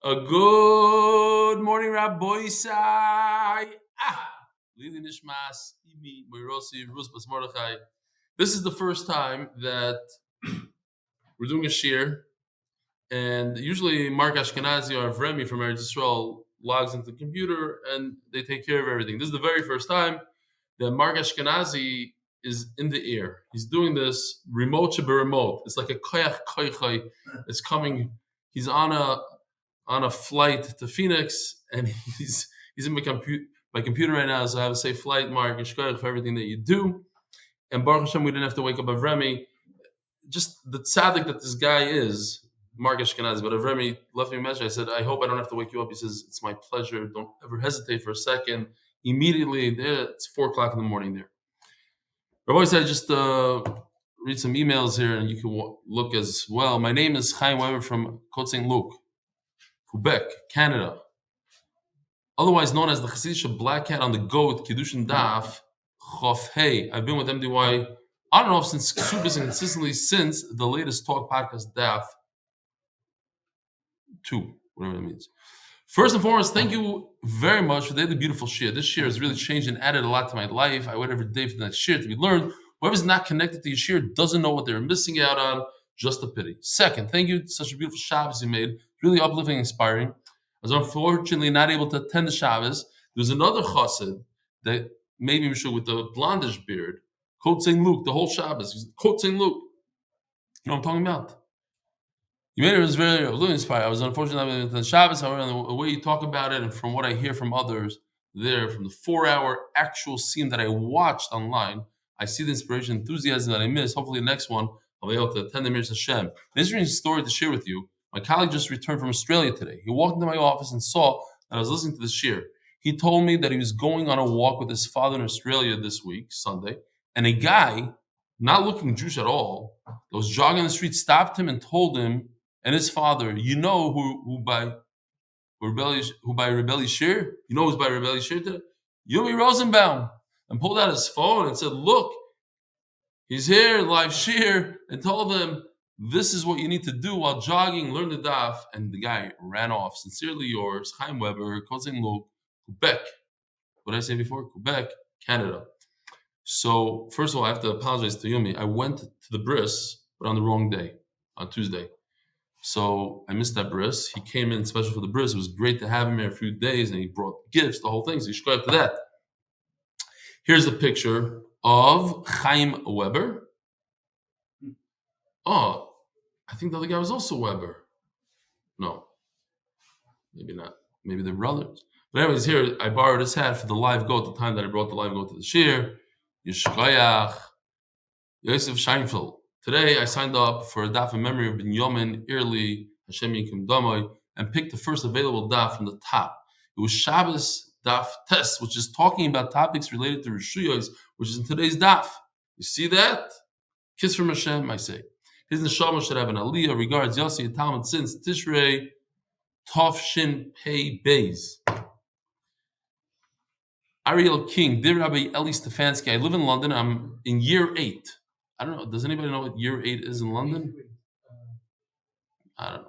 A good morning, Rabbi Sai. Liluy nishmas, imi, moirosi, rus bas Mordechai. This is the first time that we're doing a shir, and usually Mark Ashkenazi or Vremi from Arya Checkanow logs into the computer and they take care of everything. This is the very first time that Mark Ashkenazi is in the air. He's doing this remote to be remote. It's like a koyach koychai. It's coming. He's on a flight to Phoenix, and he's in my computer right now. So I have a safe flight, Mark, and shkoyach for everything that you do. And Baruch Hashem, we didn't have to wake up Avremi. Just the tzaddik that this guy is, Mark Ashkenazi. But Avremi left me a message. I said, I hope I don't have to wake you up. He says, it's my pleasure. Don't ever hesitate for a second. Immediately, it's 4:00 in the morning there. Rabbi said, just read some emails here, and you can look as well. My name is Chaim Weber from Côte St. Luc, Quebec, Canada. Otherwise known as the Hasidic Black Cat on the Goat, Kiddushin Daf, Chof Hey. I've been with MDY on and off since Ksubis and consistently since the latest talk podcast Daf 2, whatever that means. First and foremost, thank you very much for the beautiful shir. This shir has really changed and added a lot to my life. I wait every day for the next shir to be learned. Whoever's not connected to your shir doesn't know what they're missing out on. Just a pity. Second, thank you. Such a beautiful Shabbos you made. Really uplifting and inspiring. I was unfortunately not able to attend the Shabbos. There was another chassid that made me mishul with the blondish beard. Côte St. Luc, the whole Shabbos. Côte St. Luc. You know what I'm talking about? You made it was really inspiring. I was unfortunately not able to attend Shabbos. However, the way you talk about it and from what I hear from others there, from the 4-hour actual scene that I watched online, I see the inspiration, enthusiasm that I missed. Hopefully the next one, I'll be able to attend the Mir Hashem. An interesting story to share with you. My colleague just returned from Australia today. He walked into my office and saw that I was listening to the shir. He told me that he was going on a walk with his father in Australia this week, Sunday, and a guy, not looking Jewish at all, that was jogging the street, stopped him and told him and his father, you know who by Rebelli shir? You know who's by Rebelli shir today? Yumi Rosenbaum. And pulled out his phone and said, look, he's here, live shir, and told him, this is what you need to do while jogging, learn the daf. And the guy ran off. Sincerely yours, Chaim Weber, Côte St. Luc, Quebec. What did I say before? Quebec, Canada. So, first of all, I have to apologize to Yumi. I went to the Bris, but on the wrong day, on Tuesday. So I missed that Bris. He came in special for the Bris. It was great to have him here a few days, and he brought gifts, the whole thing. So you should go after that. Here's the picture of Chaim Weber. Oh, I think the other guy was also Weber. No, maybe not. Maybe they're brothers. But anyways, here I borrowed his hat for the live goat. The time that I brought the live goat to the shir. Yishkoyach, Yosef Scheinfeld. Today I signed up for a daf in memory of Binyamin Meir Airley, Hashem Yinkim Damai, and picked the first available daf from the top. It was Shabbos daf test, which is talking about topics related to Rishuyos, which is in today's daf. You see that? Kiss from Hashem, I say. His neshama should have an aliyah. Regards, Yossi and Talmud since Tishrei Tov Shin Pei Beis. Ariel King, dear Rabbi Eli Stefansky, I live in London. I'm in year 8. I don't know. Does anybody know what year 8 is in London? I don't know.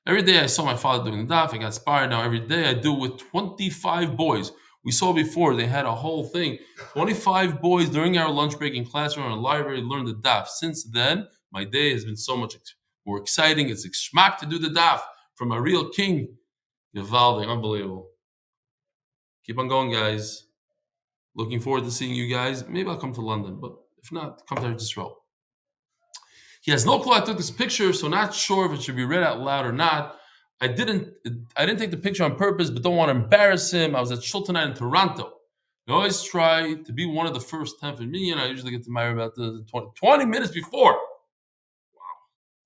Every day I saw my father doing the daf. I got inspired. Now every day I do with 25 boys. We saw before they had a whole thing. 25 boys during our lunch break in classroom or library learned the daf. Since then, my day has been so much more exciting. It's geschmack to do the daf from Ariel King. Gewaldig, unbelievable. Keep on going, guys. Looking forward to seeing you guys. Maybe I'll come to London, but if not, come to Israel. He has no clue I took this picture, so not sure if it should be read out loud or not. I didn't take the picture on purpose, but don't want to embarrass him. I was at Shul tonight in Toronto. I always try to be one of the first 10 for me, and I usually get to Meir about the 20 minutes before. Wow.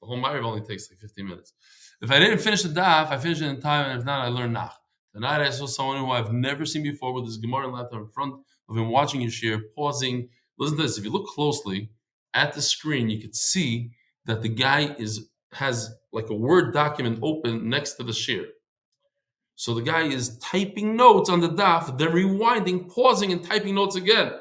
The whole Meir only takes like 15 minutes. If I didn't finish the daf, I finished it in time, and if not, I learned nach. Tonight I saw someone who I've never seen before with his Gemara laptop in front of him watching his shir, pausing. Listen to this. If you look closely at the screen, you could see that the guy has like a Word document open next to the shir. So the guy is typing notes on the daf, then rewinding, pausing, and typing notes again.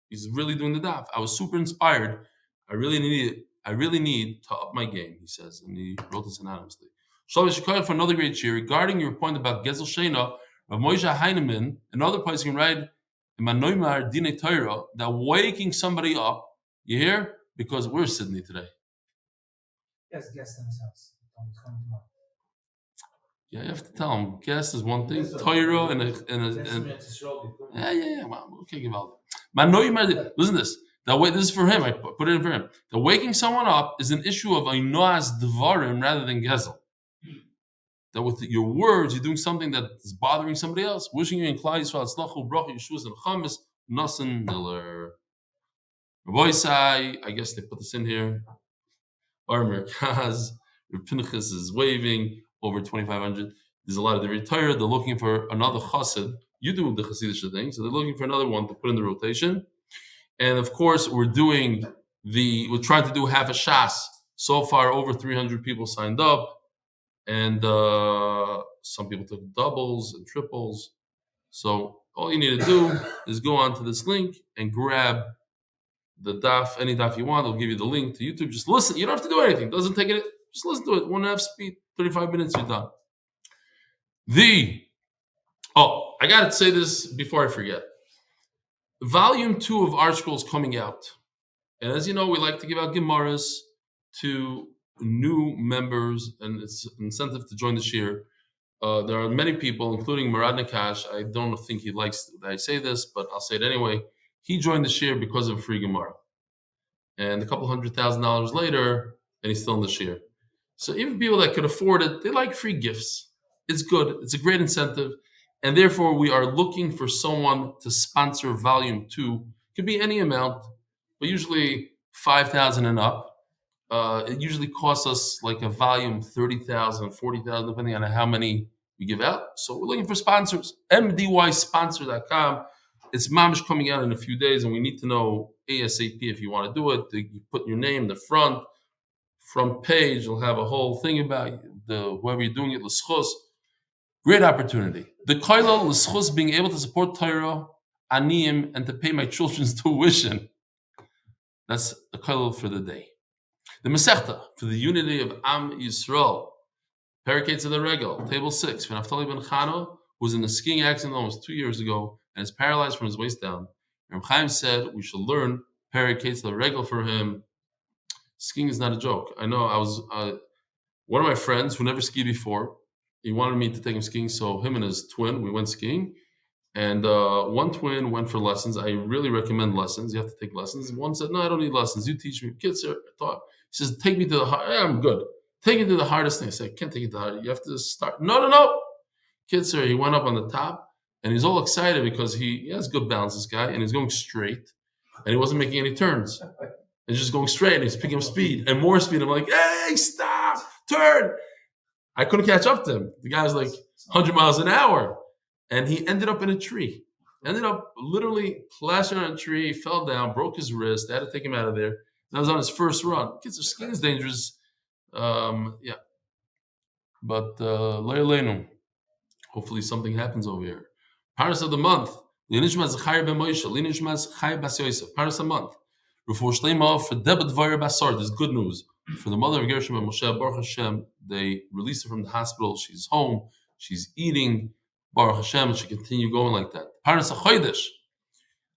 He's really doing the daf. I was super inspired. I really need to up my game, he says, and he wrote this anonymously. Shalish Shikoyach for another great cheer regarding your point about Gezel Shena, Rav Moshe Heinemann, another place you can write in Manoimar Dine Torah that waking somebody up. You hear? Because we're Sydney today. Yes, guest in his house. Yeah, you have to tell him. Guest is one thing. Torah and yeah. Okay, give out. Listen to this. That way, this is for him. I put it in for him. The waking someone up is an issue of Ainoas Dvarim rather than Gezel. That with your words, you're doing something that is bothering somebody else. Wishing you in Klal Yisrael, Hatzlocha, Bracha, Yeshua, and Chamis, Nasan Miller. I guess they put this in here. Armer Kaz, Pinchas is waving over 2,500. There's a lot of different Torah. They're looking for another chassid. You do the chassidish thing, so they're looking for another one to put in the rotation. And of course, we're trying to do half a shas. So far, over 300 people signed up, and some people took doubles and triples. So all you need to do is go onto this link and grab the daf, any daf you want. They'll give you the link to YouTube. Just listen. You don't have to do anything. It doesn't take it. Just listen to it. 1.5 speed, 35 minutes, you're done. I got to say this before I forget. Volume 2 of Art Scroll is coming out. And as you know, we like to give out Gemaras to new members, and it's an incentive to join this year. There are many people, including Murad Nakash. I don't think he likes that I say this, but I'll say it anyway. He joined this year because of free Gemara. And a couple $100,000 later, and he's still in this year. So even people that could afford it, they like free gifts. It's good. It's a great incentive. And therefore, we are looking for someone to sponsor Volume 2. It could be any amount, but usually 5,000 and up. It usually costs us like a volume 30,000, 40,000, depending on how many we give out. So we're looking for sponsors. MDYsponsor.com. It's mamish coming out in a few days, and we need to know ASAP if you want to do it. You put your name in the front page. You'll have a whole thing about whoever you're doing it. L'schus. Great opportunity. The koilel l'schus, being able to support Torah, aniyim, and to pay my children's tuition. That's the koilel for the day. The Masechta for the unity of Am Yisrael. Paralyzed of the Regel, table 6. For Naftali Ben Channa, who was in a skiing accident almost 2 years ago and is paralyzed from his waist down. Reb Chaim said we should learn Paralyzed of the Regel for him. Skiing is not a joke. I know I was one of my friends who never skied before. He wanted me to take him skiing, so him and his twin, we went skiing. And one twin went for lessons. I really recommend lessons. You have to take lessons. One said, no, I don't need lessons. You teach me. Kids, sir, I thought. He says, take me to the hard. I'm good. Take me to the hardest thing. I said, I can't take you to the hardest. You have to start. No. Kid, sir, he went up on the top, and he's all excited because he has good balance, this guy, and he's going straight, and he wasn't making any turns. He's just going straight, and he's picking up speed, and more speed. I'm like, hey, stop, turn. I couldn't catch up to him. The guy was like 100 miles an hour, and he ended up in a tree. Ended up literally plastering on a tree, fell down, broke his wrist. They had to take him out of there. That was on his first run. Kids, skiing is dangerous. Yeah. But Leilenu, hopefully something happens over here. Paras of the month. Nishmat Zechraya Ben Moshe. Nishmat Chai Bas Yosef. Paras of the month. Refore Shlema for Dvora Basar. There's good news. For the mother of Gershon Ben Moshe, Baruch Hashem, they released her from the hospital. She's home. She's eating. Baruch Hashem, and she continue going like that. Paras HaChodesh.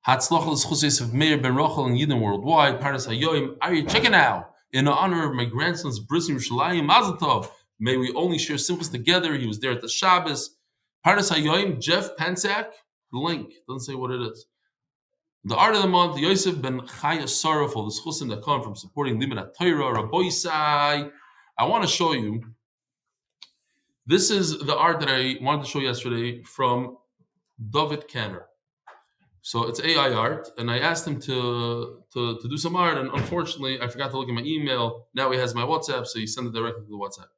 Hatzlocha L'zechus Yosef Mayer ben Rochel and Yidden worldwide. Paras HaYoim Arya Checkanow. In honor of my grandson's Bris in Yerushalayim, Mazel Tov. May we only share Simchos together. He was there at the Shabbos. Paras HaYoim, Jeff Pensak. The link doesn't say what it is. The art of the month, Yosef ben Chaya sorrowful. The schusim that come from supporting Limud Torah, Raboisai. I want to show you. This is the art that I wanted to show yesterday from David Kanner. So it's AI art, and I asked him to do some art, and unfortunately, I forgot to look at my email. Now he has my WhatsApp, so he sent it directly to the WhatsApp.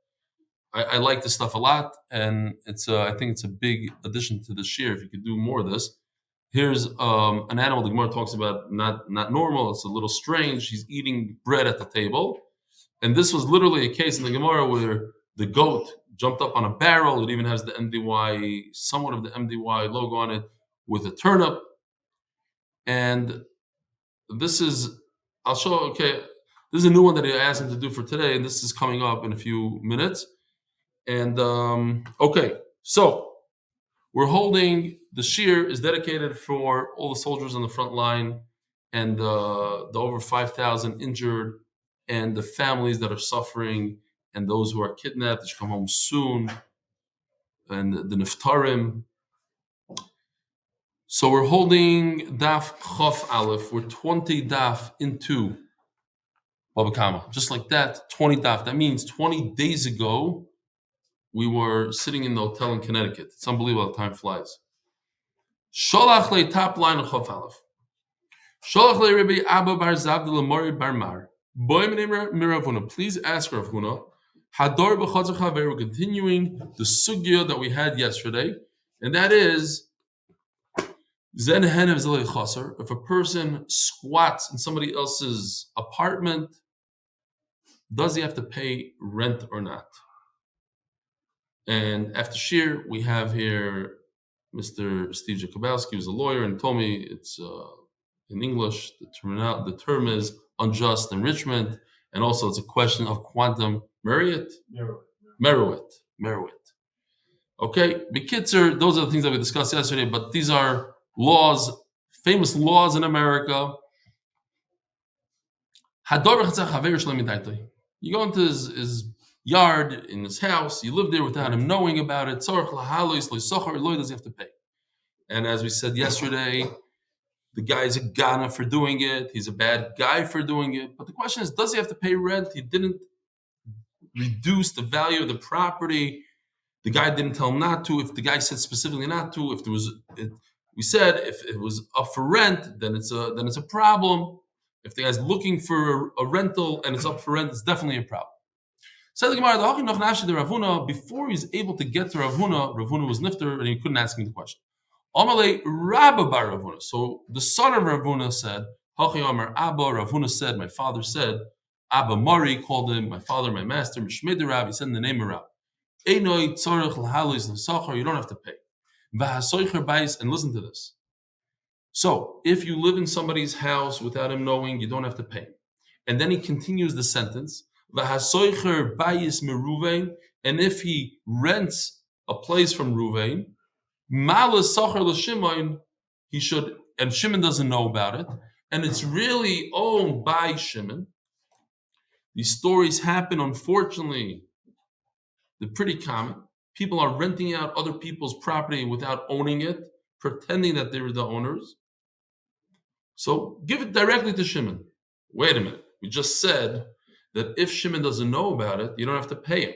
I like this stuff a lot, and it's I think it's a big addition to this year. If you could do more of this. Here's an animal the Gemara talks about, not normal. It's a little strange. He's eating bread at the table, and this was literally a case in the Gemara where the goat jumped up on a barrel. It even has the MDY, somewhat of the MDY logo on it, with a turnip. And this is, I'll show, okay, this is a new one that I asked him to do for today, and this is coming up in a few minutes. And okay, so we're holding the shir is dedicated for all the soldiers on the front line and the over 5,000 injured and the families that are suffering and those who are kidnapped that should come home soon and the niftarim. So we're holding Daf Chof Aleph. We're 20 Daf into Baba Kama. Just like that, 20 Daf. That means 20 days ago, we were sitting in the hotel in Connecticut. It's unbelievable how time flies. Sholach le top line of Chof Aleph. Sholach le Rabbi Abba bar Zabdil Mori bar Mar. Boy Miravuna. Please ask Rav Huna. Hador b'chotzer chaver. We're continuing the sugya that we had yesterday, and that is Zen henev zilei chaser. If a person squats in somebody else's apartment, does he have to pay rent or not? And after shir, we have here Mr. Steve Jakubowski, who's a lawyer, and told me it's in English. The term is unjust enrichment, and also it's a question of quantum merit. Merit. Okay, Bekitzer, those are the things that we discussed yesterday, but these are laws, famous laws in America. You go into his yard, in his house, you live there without him knowing about it. Does he have to pay? And as we said yesterday, the guy is a Ghana for doing it. He's a bad guy for doing it. But the question is, does he have to pay rent? He didn't reduce the value of the property. The guy didn't tell him not to. If the guy said specifically not to, we said if it was up for rent, then it's a problem. If the guy's looking for a rental and it's up for rent, it's definitely a problem. Said the Gemara, before he's able to get to Rav Huna was nifter and he couldn't ask him the question. Amalei Rabba bar Rav Huna. So the son of Rav Huna said, Hachi Amar Abba. Rav Huna said, my father said, Abba Mari called him my father, my master. Mishmei Rav. He said in the name of Rav. You don't have to pay. And listen to this. So, if you live in somebody's house without him knowing, you don't have to pay. And then he continues the sentence. And if he rents a place from Ruvain, he should, and Shimon doesn't know about it, and it's really owned by Shimon. These stories happen, unfortunately. They're pretty common. People are renting out other people's property without owning it, pretending that they're the owners. So give it directly to Shimon. Wait a minute. We just said that if Shimon doesn't know about it, you don't have to pay him.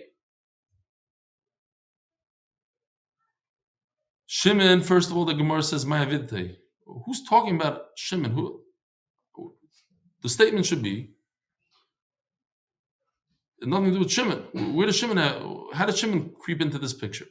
Shimon, first of all, the Gemara says, Ma'avidte. Who's talking about Shimon? Who? The statement should be, nothing to do with Shimon. Where does Shimon how did Shimon creep into this picture?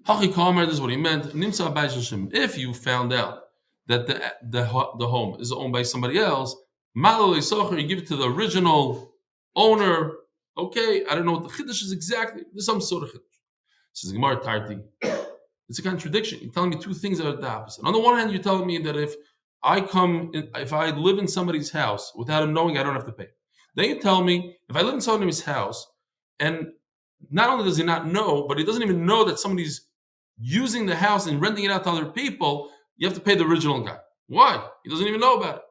Hachi Kamer, this is what he meant. If you found out that the home is owned by somebody else, you give it to the original owner. Okay, I don't know what the chiddush is exactly. There's some sort of chiddush. Says Gemara Tarti. It's a contradiction. You're telling me two things that are the opposite. On the one hand, you're telling me that if I live in somebody's house without him knowing, I don't have to pay. Then you tell me, if I live in somebody's house, and not only does he not know, but he doesn't even know that somebody's using the house and renting it out to other people, you have to pay the original guy. Why? He doesn't even know about it.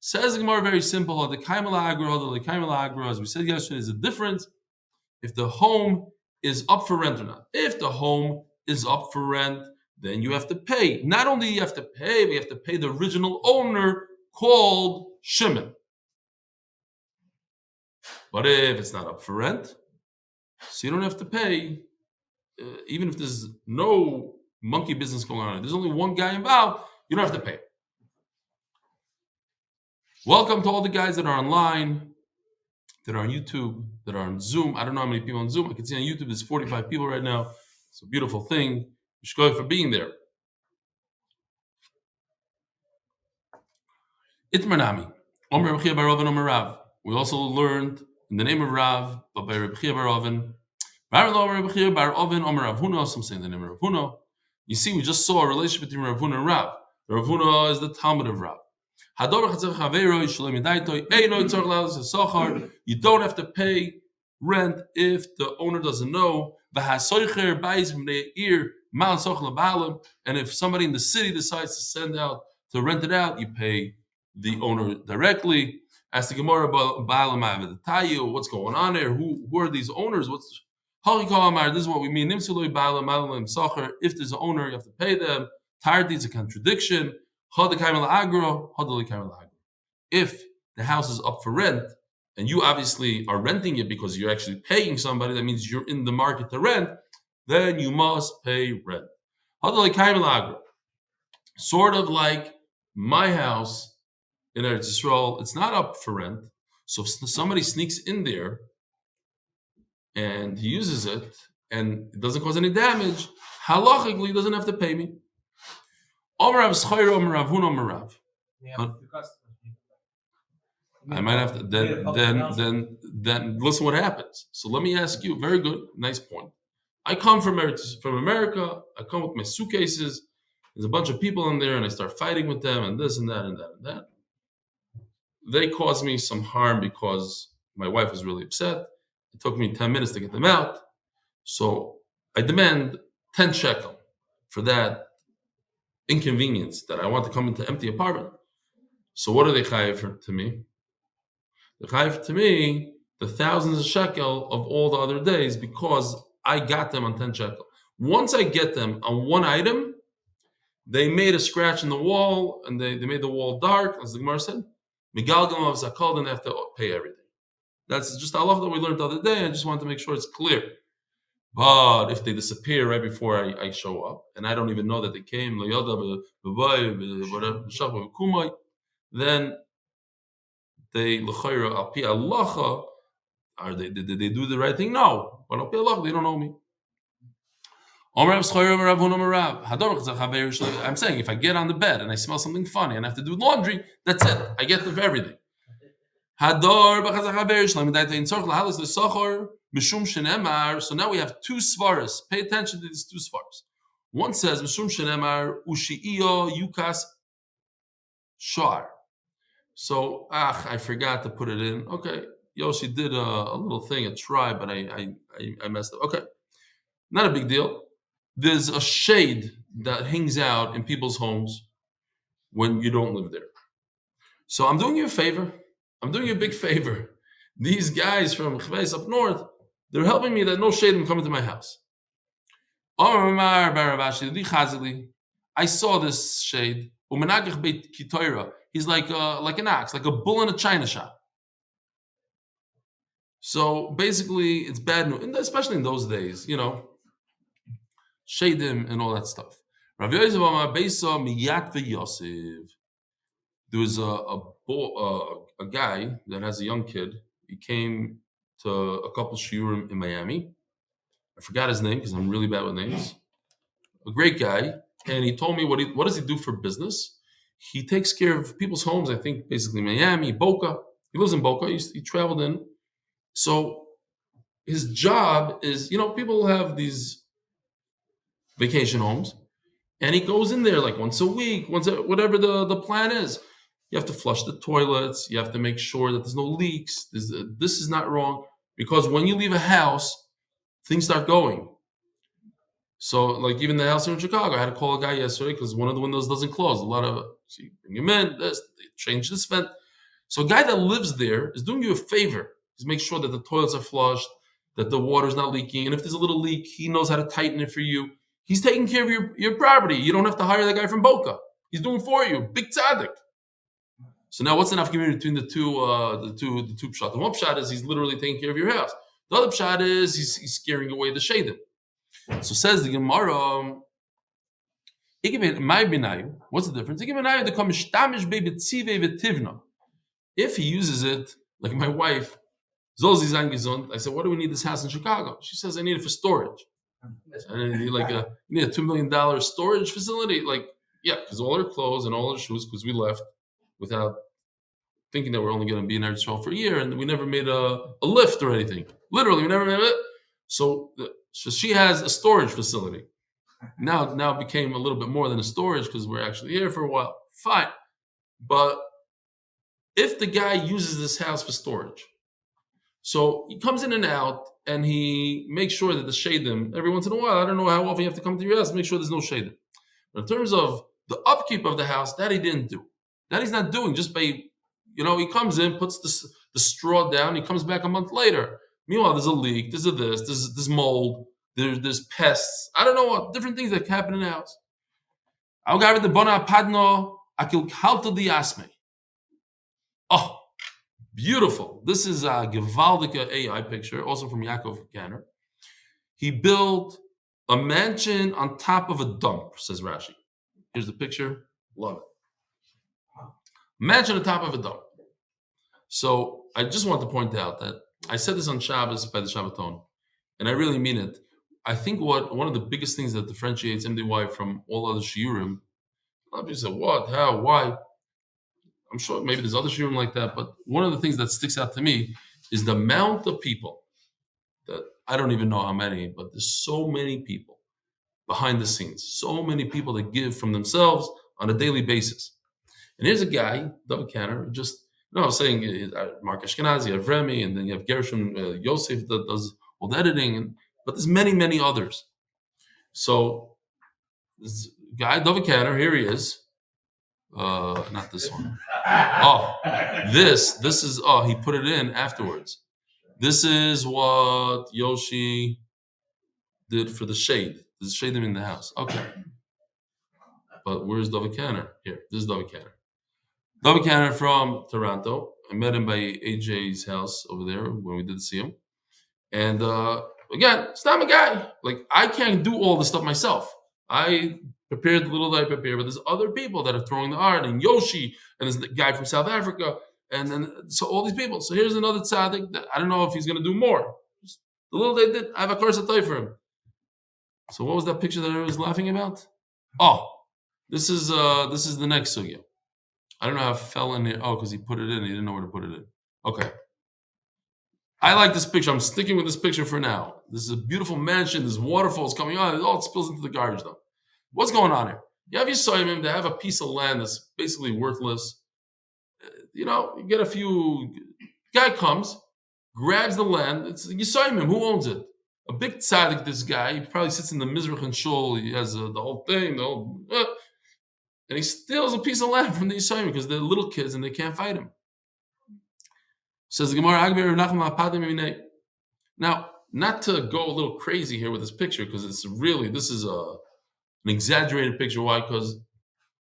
Says the Gemara very simple. The Agro, as we said yesterday, is a difference if the home is up for rent or not. If the home is up for rent, then you have to pay. Not only you have to pay, but you have to pay the original owner called Shimon. But if it's not up for rent, so you don't have to pay, even if there's no monkey business going on. There's only one guy involved, you don't have to pay. Welcome to all the guys that are online, that are on YouTube, that are on Zoom. I don't know how many people on Zoom. I can see on YouTube there's 45 people right now. It's a beautiful thing. Shkoy for being there. Itmanami. Omer Reb Chaim bar Oven Omer Rav. We also learned in the name of Rav, but by Reb Chaim bar Oven. Reb Chaim bar Oven Omer Rav Huna. Some say the name of Rav Huna. You see, we just saw a relationship between Rav Huna and Rav. Rav Huna is the Talmud of Rav. You don't have to pay rent if the owner doesn't know. And if somebody in the city decides to send out to rent it out, you pay the owner directly. As the Gemara, what's going on there? Who are these owners? This is what we mean. If there's an owner, you have to pay them. Tardi is a contradiction. If the house is up for rent, and you obviously are renting it because you're actually paying somebody, that means you're in the market to rent, then you must pay rent. Sort of like my house in Eretz Yisrael, it's not up for rent. So if somebody sneaks in there and he uses it and it doesn't cause any damage, halachically he doesn't have to pay me. I might have to then listen what happens. So let me ask you, very good, nice point. I come from America, I come with my suitcases, there's a bunch of people in there and I start fighting with them and this and that and that and that. They caused me some harm because my wife was really upset. It took me 10 minutes to get them out. So I demand 10 shekel for that inconvenience that I want to come into an empty apartment. So what are they chayiv to me? They're chayiv to me the thousands of shekel of all the other days because I got them on 10 shekel. Once I get them on one item, they made a scratch in the wall and they made the wall dark, as the Gemara said. Migalgam of Zakal, then they have to pay everything. That's just Allah that we learned the other day. I just want to make sure it's clear. But if they disappear right before I show up, and I don't even know that they came, then they l'chayra al pi halacha, did they do the right thing? No, but al pi halacha they don't know me. I'm saying if I get on the bed and I smell something funny and I have to do laundry, that's it. I get them for everything. So now we have two svaras. Pay attention to these two svaras. One says Mishum shenemar ushiyo yukas shar. So I forgot to put it in. Okay, Yoshi did a little thing, a try, but I messed up. Okay, not a big deal. There's a shade that hangs out in people's homes when you don't live there. So I'm doing you a favor. I'm doing you a big favor. These guys from Chveis up north, they're helping me that no shade will come into my house. I saw this shade. He's like an ox, like a bull in a china shop. So basically, it's bad news, especially in those days, shadim and all that stuff. Rav Yosef Amar Beisa miyat v'Yosef. There was a guy that has a young kid. He came to a couple shiurim in Miami. I forgot his name because I'm really bad with names. A great guy, and he told me what does he do for business? He takes care of people's homes. I think basically Miami, Boca. He lives in Boca. He traveled in. So his job is, people have these vacation homes, and he goes in there like once a week, whatever the plan is. You have to flush the toilets. You have to make sure that there's no leaks. This is not wrong, because when you leave a house, things start going. So, like even the house here in Chicago, I had to call a guy yesterday because one of the windows doesn't close. A lot of bring him in, they change this vent. So, a guy that lives there is doing you a favor. He's making sure that the toilets are flushed, that the water's not leaking, and if there's a little leak, he knows how to tighten it for you. He's taking care of your property. You don't have to hire that guy from Boca. He's doing it for you. Big tzaddik. So now, what's enough community between the two pshat? The one pshat is he's literally taking care of your house. The other pshat is he's scaring away the shadim. So says the Gemara, what's the difference? If he uses it, like my wife, I said, what do we need this house in Chicago? She says, I need it for storage. I need you need a $2 million storage facility? Because all our clothes and all our shoes, because we left without thinking that we're only going to be in Eretz Yisrael for a year, and we never made a lift or anything. Literally, we never made it. So she has a storage facility. Now it became a little bit more than a storage because we're actually here for a while. Fine. But if the guy uses this house for storage, So he comes in and out, and he makes sure that the shadim, every once in a while, I don't know how often you have to come to your house, make sure there's no shadim. But in terms of the upkeep of the house, that he didn't do. That he's not doing just by, he comes in, puts the straw down, he comes back a month later. Meanwhile, there's a leak, there's mold, there's pests. I don't know what, different things that happen in the house. Oh, beautiful. This is a gewaldige AI picture, also from Yaakov Ganner. He built a mansion on top of a dump, says Rashi. Here's the picture. Love it. Mansion on top of a dump. So I just want to point out that I said this on Shabbos by the Shabbaton, and I really mean it. I think one of the biggest things that differentiates MDY from all other shiurim, a lot of people say, what, how, why? I'm sure maybe there's other shiurim like that, but one of the things that sticks out to me is the amount of people that I don't even know how many, but there's so many people behind the scenes, so many people that give from themselves on a daily basis. And here's a guy, David Canner, I was saying Mark Ashkenazi, Avremi, and then you have Gershon Yosef that does all the editing, but there's many, many others. So this guy, David Canner, here he is. Not this one. Oh, this is, he put it in afterwards. This is what Yoshi did for the shade. There's shade in the house. Okay. But where's David Canner? Here, this is David Canner. David Canner from Toronto. I met him by AJ's house over there when we did see him. And again, it's not my guy. Like, I can't do all this stuff myself. I prepared the little that I prepared, but there's other people that are throwing the art, and Yoshi, and there's the guy from South Africa, and then so all these people. So here's another tzaddik that I don't know if he's going to do more. Just the little they did, I have a course of for him. So what was that picture that I was laughing about? Oh, this is the next sugya. I don't know how it fell in here. Oh, because he put it in. He didn't know where to put it in. Okay. I like this picture. I'm sticking with this picture for now. This is a beautiful mansion. There's waterfalls coming on. It all spills into the garbage, though. What's going on here? You have Yisraelim that have a piece of land that's basically worthless. You get a few. Guy comes, grabs the land. It's Yisraelim. Who owns it? A big tzaddik, this guy. He probably sits in the Mizrach and Shul. He has the whole thing. And he steals a piece of land from the Yisraelim because they're little kids and they can't fight him. Says the Gemara, now, not to go a little crazy here with this picture, because this is an exaggerated picture. Why? Because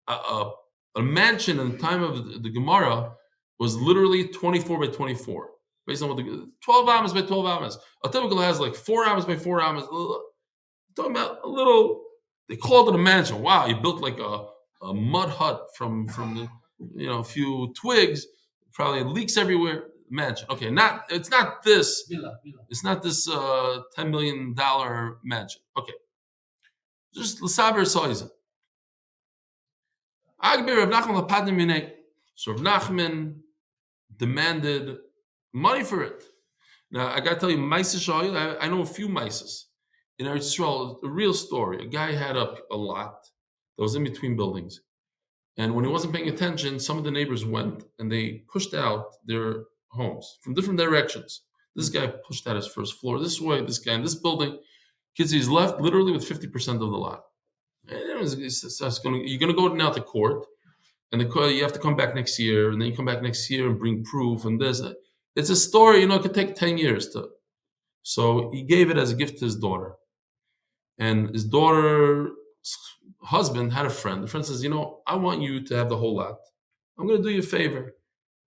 a mansion in the time of the Gemara was literally 24 by 24, based on what 12 amas by 12 amas. A typical has like 4 amas by 4 amas. Talking about a little, they called it a mansion. Wow, you built like a mud hut from the, a few twigs, probably leaks everywhere. Mansion. Okay, it's not this. Villa. It's not this $10 million mansion. Okay, just l'saber soiza. Agber Rav Nachman lapadim minei. So Rav Nachman demanded money for it. Now I got to tell you, Maisis. I know a few Maisis in Eretz Yisrael. A real story. A guy had a lot that was in between buildings, and when he wasn't paying attention, some of the neighbors went and they pushed out their homes from different directions. This guy pushed out his first floor this way, this guy in this building. Kids, he's left literally with 50% of the lot. And you're going to go now to court, and you have to come back next year, and then you come back next year and bring proof and this. It's a story, it could take 10 years to. So he gave it as a gift to his daughter. And his daughter's husband had a friend. The friend says, I want you to have the whole lot. I'm going to do you a favor.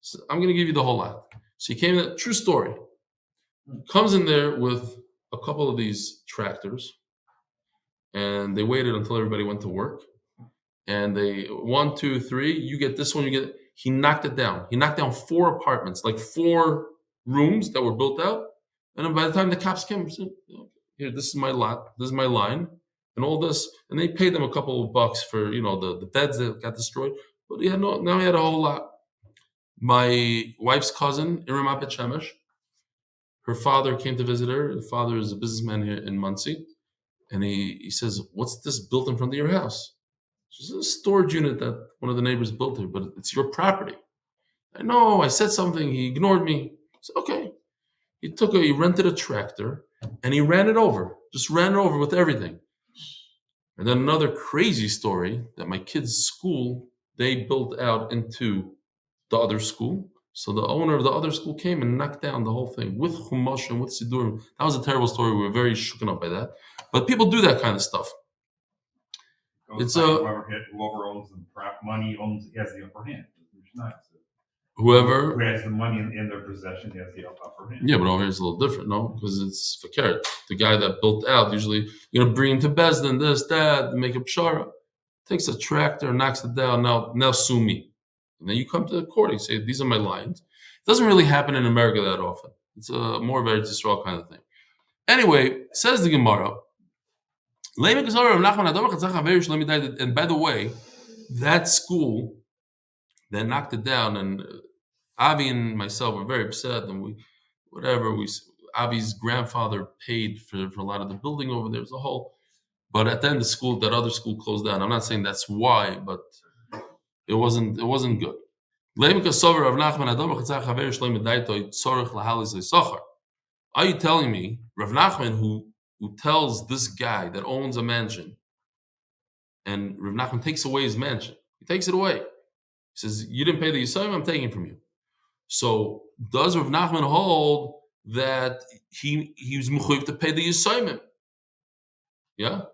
So I'm going to give you the whole lot. So he came in, true story. Comes in there with a couple of these tractors, and they waited until everybody went to work. And they 1, 2, 3. You get this one. He knocked it down. He knocked down 4 apartments, like 4 rooms that were built out. And then by the time the cops came, said, here, this is my lot. This is my line, and all this. And they paid them a couple of bucks for the beds that got destroyed. But now he had a whole lot. My wife's cousin, Irma Bet Shemesh, her father came to visit her. The father is a businessman here in Muncie. And he says, what's this built in front of your house? She says, a storage unit that one of the neighbors built here, but it's your property. I know, I said something. He ignored me. I said, okay. He rented a tractor and he ran it over. Just ran it over with everything. And then another crazy story that my kids' school, they built out into the other school. So the owner of the other school came and knocked down the whole thing with chumash and with sidurim. That was a terrible story. We were very shooken up by that. But people do that kind of stuff. It's whoever owns the money has the upper hand. Whoever who has the money in their possession has the upper hand. Yeah, but over here it's a little different, no? Because it's fakir. The guy that built out, usually you're gonna bring him to Bezdin, this, that, make a pshara. Takes a tractor, knocks it down. Now sue me. And then you come to the court and say, these are my lines. It doesn't really happen in America that often. It's a more of a Eretz Yisrael kind of thing. Anyway, says the Gemara. And by the way, that school that knocked it down, and Avi and myself were very upset, and Avi's grandfather paid for a lot of the building over there as a whole. But at the end, that other school closed down. I'm not saying that's why, but it wasn't good. Are you telling me Rav Nachman, who tells this guy that owns a mansion, and Rav Nachman takes away his mansion, he takes it away. He says, "You didn't pay the Yisayim, I'm taking it from you." So does Rav Nachman hold that he was mechuyev to pay the Yisayim? Yeah.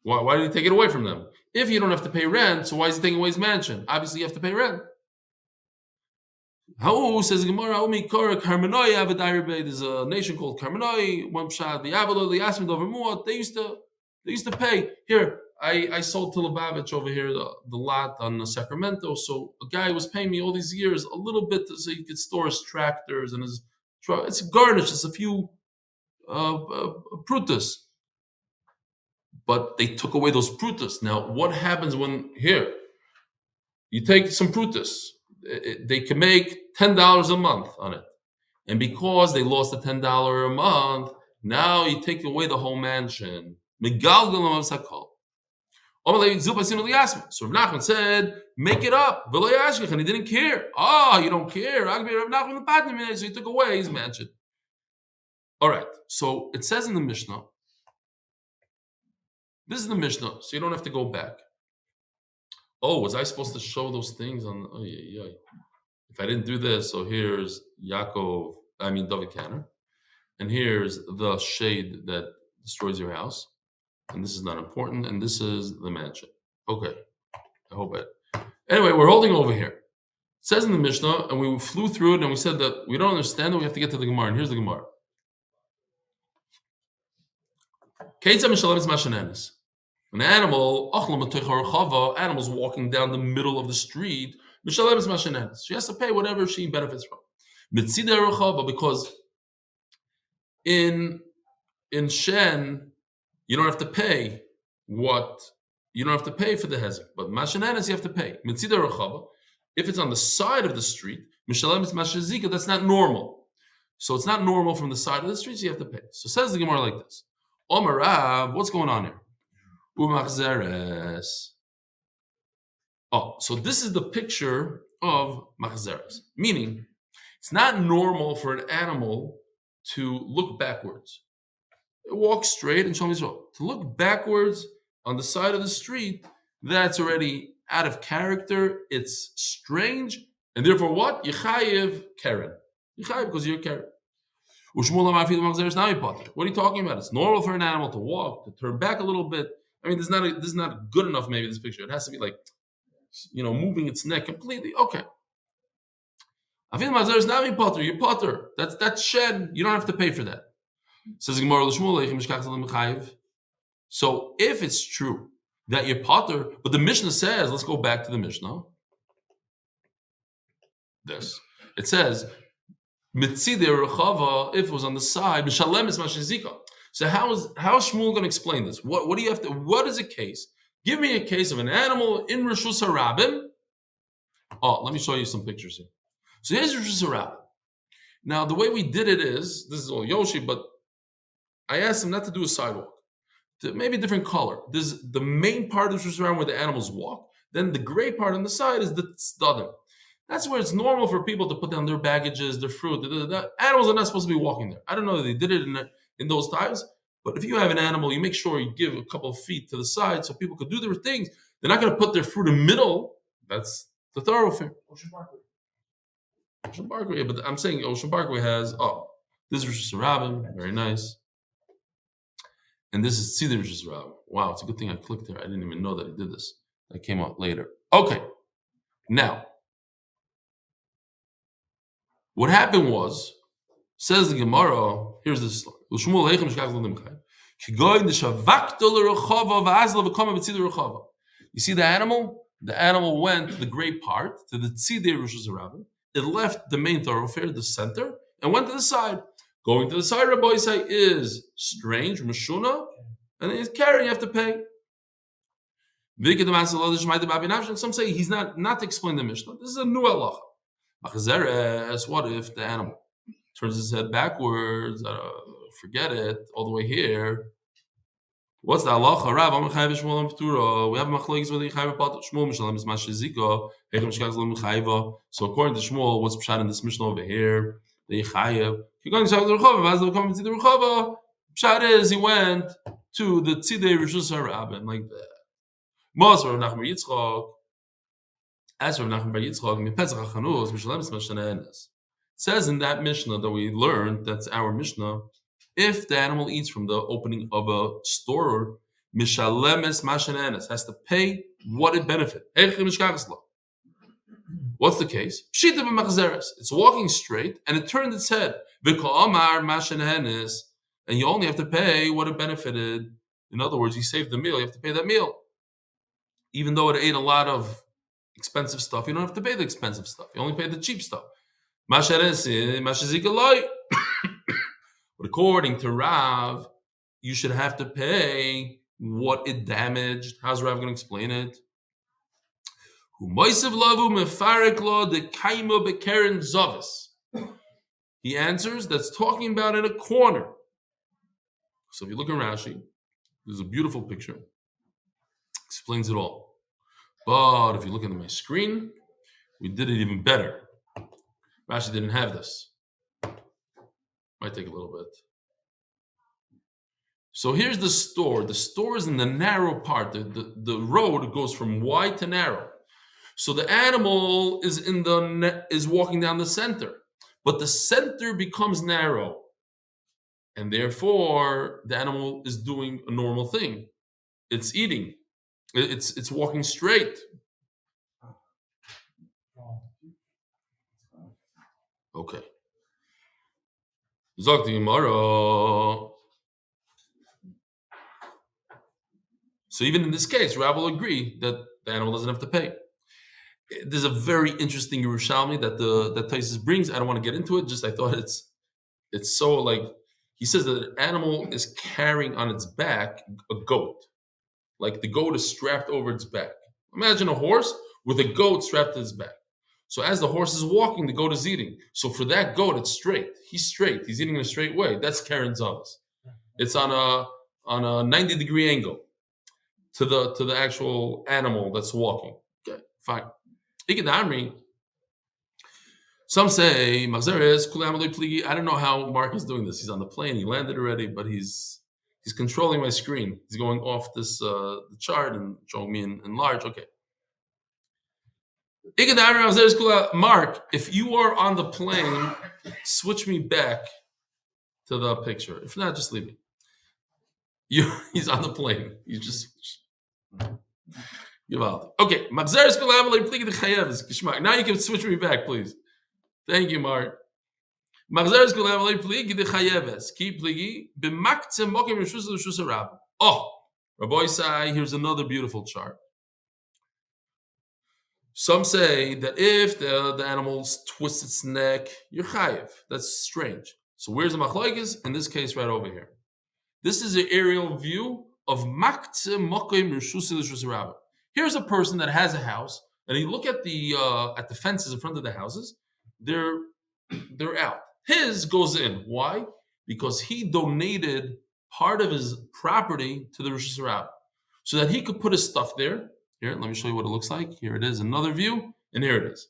Why did he take it away from them? If you don't have to pay rent, so why is he taking away his mansion? Obviously, you have to pay rent. How says the Gemara? There's a nation called Karmenoi. One shot the Avaloi. They used to pay. Here, I sold to Lubavitch over here the lot on Sacramento. So a guy was paying me all these years a little bit so he could store his tractors and his truck. It's garnished. It's a few prutas. But they took away those prutas. Now, what happens when here you take some prutas? They can make $10 a month on it, and because they lost the $10 a month, now you take away the whole mansion. So Rav Nachman said, "Make it up." And he didn't care. You don't care. So he took away his mansion. All right. So it says in the Mishnah. This is the Mishnah, so you don't have to go back. Was I supposed to show those things on? If I didn't do this, so here's David Canner, and here's the shade that destroys your house, and this is not important, and this is the mansion. Okay, I hope it. Anyway, we're holding over here. It says in the Mishnah, and we flew through it, and we said that we don't understand it. We have to get to the Gemara, and here's the Gemara. Keitzad mishalem mashanenes. An animal's walking down the middle of the street. She has to pay whatever she benefits from. Because in Shen, you don't have to pay you don't have to pay for the hezek, but mashanenes you have to pay. If it's on the side of the street, that's not normal. So it's not normal from the side of the street, so you have to pay. So says the Gemara like this. Omarav, what's going on here? So this is the picture of machzeres, meaning it's not normal for an animal to look backwards. It walks straight and Shalom Yisrael. To look backwards on the side of the street, that's already out of character. It's strange, and therefore what? Yechayev Karen. Yechayev because you're Karen. What are you talking about? It's normal for an animal to walk, to turn back a little bit. I mean, this is not good enough, maybe, this picture. It has to be like, moving its neck completely. Okay. You're potter. That's shed. You don't have to pay for that. Says Gemara. So if it's true that you're potter, but the Mishnah says, let's go back to the Mishnah. This. It says, if it was on the side, so how is Shmuel going to explain this? What do you have to? What is a case? Give me a case of an animal in Rishus Harabim. Let me show you some pictures here. So here's Rishus Harabim. Now the way we did it is, this is all Yoshi, but I asked him not to do a sidewalk, maybe a different color. There's the main part of Rishus Harabim where the animals walk. Then the gray part on the side is the tzedadim. That's where it's normal for people to put down their baggages, their fruit. Animals are not supposed to be walking there. I don't know that they did it in those times, but if you have an animal, you make sure you give a couple of feet to the side so people could do their things. They're not going to put their fruit in the middle. That's the thoroughfare. Ocean Parkway, but I'm saying Ocean Parkway has, this is Rosh Hashanah, very nice. And this is Tzidei Rosh Hashanah. Wow, it's a good thing I clicked here. I didn't even know that he did this. That came out later. Okay, now, what happened was, says the Gemara, here's the story. You see the animal? The animal went to the great part, to the Tzidei Rosh Hashanah. It left the main thoroughfare, the center, and went to the side. Going to the side, Rabbi say, is strange, Meshuna, and it's carry, you have to pay. Some say he's not to explain the Mishnah. This is a new halacha. What if the animal turns his head backwards? Forget it, all the way here. What's the halacha? Rav, I'm chayav Shmuel Ptura. We have machlokes with the chayav part. Shmuel Mishalem is mashizika. Hechem shkach zlom chayav. So according to Shmuel, what's pshat in this Mishnah over here? The chayav. You're going to the Rochel. As they come to the Rochel, pshat is he went to the Tzidei Rosh Hashanah like that. Mos Rav Nachman bar Yitzchak. As Rav Nachman bar Yitzchak, mi Pensak Chanuz Mishalem is mashananes. It says in that Mishnah that we learned, that's our Mishnah. If the animal eats from the opening of a store, Mishalemes Mashananas has to pay what it benefit. What's the case? It's walking straight and it turned its head. And you only have to pay what it benefited. In other words, you saved the meal, you have to pay that meal. Even though it ate a lot of expensive stuff, you don't have to pay the expensive stuff. You only pay the cheap stuff. But according to Rav, you should have to pay what it damaged. How's Rav going to explain it? He answers, that's talking about in a corner. So if you look at Rashi, there's a beautiful picture. Explains it all. But if you look at my screen, we did it even better. Rashi didn't have this. Might take a little bit. So here's the store. The store is in the narrow part. The road goes from wide to narrow. So the animal is walking down the center, but the center becomes narrow, and therefore the animal is doing a normal thing. It's eating. It's walking straight. Okay. So even in this case, Rav will agree that the animal doesn't have to pay. There's a very interesting Yerushalmi that Taisus brings. I don't want to get into it. Just I thought it's so like he says that an animal is carrying on its back a goat, like the goat is strapped over its back. Imagine a horse with a goat strapped to its back. So as the horse is walking, the goat is eating. So for that goat, it's straight. He's straight. He's eating in a straight way. That's Karen Zavas. It's on a 90-degree angle to the actual animal that's walking. Okay, fine. Some say I don't know how Mark is doing this. He's on the plane. He landed already, but he's controlling my screen. He's going off this the chart and showing me in large. Okay. Mark, if you are on the plane, switch me back to the picture. If not, just leave me. He's on the plane. You just give out. Okay. Now you can switch me back, please. Thank you, Mark. Oh, Rabbi Isai, here's another beautiful chart. Some say that if the animal twists its neck, you're chayev. That's strange. So where's the machlokes? In this case, right over here. This is an aerial view of makze mokim reshus l'shus rabba. Here's a person that has a house, and you look at the fences in front of the houses. They're out. His goes in. Why? Because he donated part of his property to the Rosh Hashanah, so that he could put his stuff there. Here, let me show you what it looks like. Here it is, another view, and here it is.